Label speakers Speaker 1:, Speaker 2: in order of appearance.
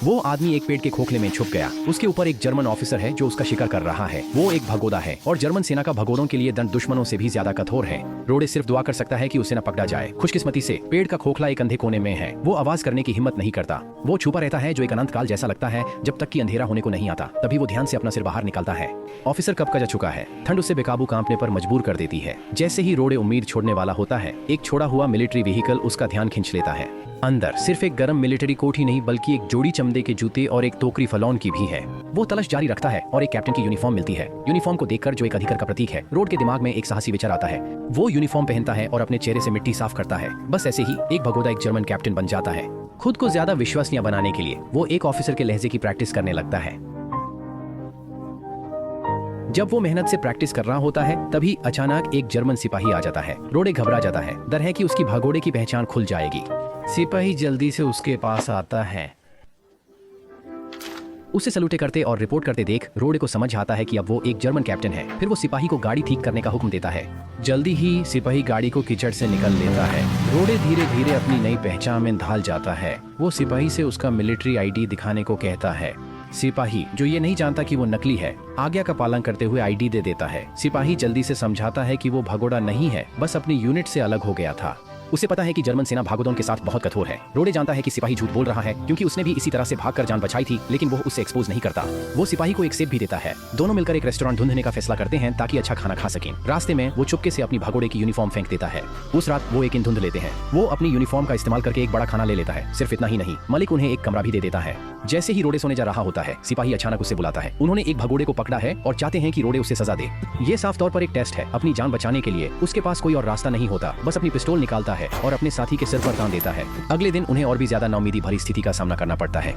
Speaker 1: वो आदमी एक पेड़ के खोखले में छुप गया। उसके ऊपर एक जर्मन ऑफिसर है जो उसका शिकार कर रहा है। वो एक भगोड़ा है और जर्मन सेना का भगोड़ों के लिए दंड दुश्मनों से भी ज्यादा कठोर है। रोडे सिर्फ दुआ कर सकता है कि उसे न पकड़ा जाए। खुशकिस्मती से पेड़ का खोखला एक अंधे कोने में है। वो आवाज करने की हिम्मत नहीं करता। वो छुपा रहता है जो एक अनंत काल जैसा लगता है, जब तक कि अंधेरा होने को नहीं आता। तभी वो ध्यान से अपना सिर बाहर निकालता है। ऑफिसर कब का जा चुका है। ठंड उसे बेकाबू कांपने पर मजबूर कर देती है। जैसे ही रोडे उम्मीद छोड़ने वाला होता है, एक छोड़ा हुआ मिलिट्री व्हीकल उसका ध्यान खींच लेता है। अंदर सिर्फ एक गर्म मिलिट्री कोट ही नहीं बल्कि एक जोड़ी चमड़े के जूते और एक टोकरी फलौन की भी है। वो तलाश जारी रखता है और एक कैप्टन की यूनिफॉर्म मिलती है। यूनिफॉर्म को देखकर, जो एक अधिकार का प्रतीक है, रोड के दिमाग में एक साहसी विचार आता है। वो यूनिफॉर्म पहनता है और अपने चेहरे से मिट्टी साफ करता है। बस ऐसे ही एक भगोड़ा एक जर्मन कैप्टन बन जाता है। खुद को ज्यादा विश्वसनीय बनाने के लिए वो एक ऑफिसर के लहजे की प्रैक्टिस करने लगता है। जब वो मेहनत से प्रैक्टिस कर रहा होता है, तभी अचानक एक जर्मन सिपाही आ जाता है। रोडे घबरा जाता है। डर है कि उसकी भगोड़े की पहचान खुल जाएगी। सिपाही जल्दी से उसके पास आता है। उसे सलूटे करते और रिपोर्ट करते देख रोडे को समझ आता है कि अब वो एक जर्मन कैप्टन है। फिर वो सिपाही को गाड़ी ठीक करने का हुक्म देता है। जल्दी ही सिपाही गाड़ी को कीचड़ से निकल लेता है। रोडे धीरे धीरे अपनी नई पहचान में ढाल जाता है। वो सिपाही से उसका मिलिट्री आईडी दिखाने को कहता है। सिपाही, जो ये नहीं जानता कि वो नकली है, आज्ञा का पालन करते हुए आईडी दे देता है। सिपाही जल्दी से समझाता है कि वो भगोड़ा नहीं है, बस अपनी यूनिट से अलग हो गया था। उसे पता है कि जर्मन सेना भागोदौड़ के साथ बहुत कठोर है। रोडे जानता है कि सिपाही झूठ बोल रहा है क्योंकि उसने भी इसी तरह से भागकर जान बचाई थी, लेकिन वो उससे एक्सपोज नहीं करता। वो सिपाही को एक सेब भी देता है। दोनों मिलकर एक रेस्टोरेंट ढूंढने का फैसला करते हैं ताकि अच्छा खाना खा सकें। रास्ते में वो चुपके से अपनी भगोड़े की यूनिफॉर्म फेंक देता है। उस रात वो एक इन धुंध लेते हैं। वो अपनी यूनिफॉर्म का इस्तेमाल करके एक बड़ा खाना ले लेता है। सिर्फ इतना ही नहीं, मलिक उन्हें एक कमरा भी दे देता है। जैसे ही रोडे सोने जा रहा होता है, सिपाही अचानक उसे बुलाता है। उन्होंने एक भगोड़े को पकड़ा है और चाहते हैं कि रोडे उसे सजा दे। ये साफ तौर पर एक टेस्ट है। अपनी जान बचाने के लिए उसके पास कोई और रास्ता नहीं होता। बस अपनी पिस्तौल निकालता है और अपने साथी के सिर पर तान देता है। अगले दिन उन्हें और भी ज्यादा नाउमीदी भरी स्थिति का सामना करना पड़ता है।